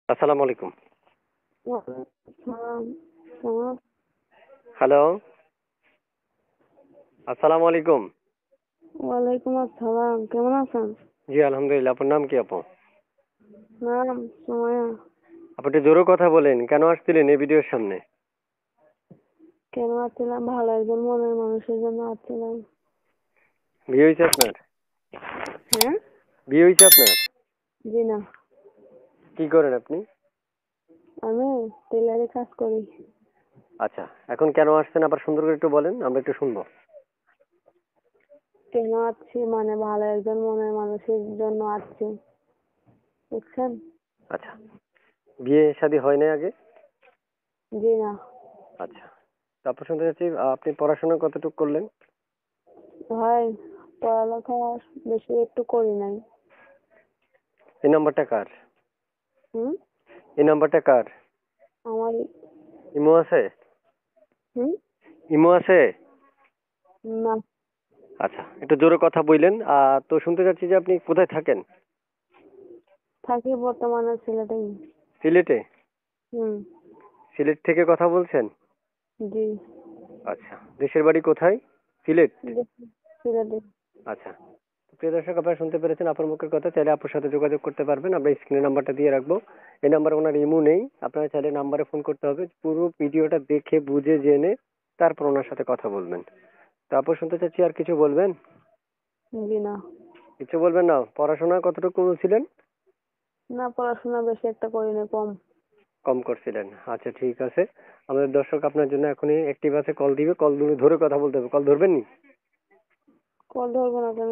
আসসালামু আলাইকুম। ওয়ালাইকুম কেমন? হ্যালো, আসসালামু আলাইকুম। ওয়ালাইকুম আসসালাম, কেমন আছেন? জি আলহামদুলিল্লাহ। আপনার নাম কি আপু? নাম সুমাইয়া। আপনি একটু জোরে কথা বলেন। কেন আসছিলেন এই ভিডিওর সামনে? কেন আসছিলাম? ভালো একজন মনের মানুষের জন্য আসছিলাম। বিয়ে হয়েছে আপনার? হ্যাঁ? বিয়ে হয়েছে আপনার? জি না, কি করেন আপনি? আমি টেলারে কাজ করি। আচ্ছা, এখন কেন আসছেন আবার সুন্দর করে একটু বলেন, আমরা একটু শুনবো। কেন আসছি মানে ভালো একজন মনের মানুষের জন্য আসছি, বুঝছেন? আচ্ছা, বিয়ে শাদী হয় নাই আগে? জি না। আচ্ছা, তারপর শুনতে চাচ্ছি আপনি পড়াশোনা কতটুকু করলেন? ভাই, পড়ালেখা বেশি একটু করি নাই। এই নাম্বারটা কার? হুম? এই নাম্বারটা কার? আমার। ইমো আছে? হুম? ইমো আছে? না। আচ্ছা, একটু জোরে কথা বললেন। তো শুনতে চাচ্ছি যে আপনি কোথায় থাকেন? থাকি বর্তমানে সিলেটেই। সিলেটে? হুম। সিলেট থেকে কথা বলছেন? জি। আচ্ছা, দেশের বাড়ি কোথায়? সিলেট? সিলেটে। আচ্ছা, প্রিয় দর্শক আপনারা শুনতে পেরেছেন আপুর মুখের কথা। চাইলে আপুর সাথে যোগাযোগ করতে পারবেন, আমরা স্ক্রিনে নাম্বারটা দিয়ে রাখবো। এই নাম্বারে ওনার ইমো নেই, আপনারা চাইলে নাম্বারে ফোন করতে হবে। পুরো ভিডিওটা দেখে বুঝে জেনে তারপর ওনার সাথে কথা বলবেন। তো আপু শুনতে চাচ্ছি, আর কিছু বলবেন? জি না। কিছু বলবেন না? পড়াশোনা কতটুকু ছিলেন? না, পড়াশোনা বেশি একটা করি না, কম। কম করছিলেন? আচ্ছা ঠিক আছে। আমাদের দর্শক আপনার জন্য এখনই অ্যাক্টিভ আছে, কল দিবে। কল ধরে কথা বলতে হবে। কল ধরবেন নি? কল ধরবো না কেন?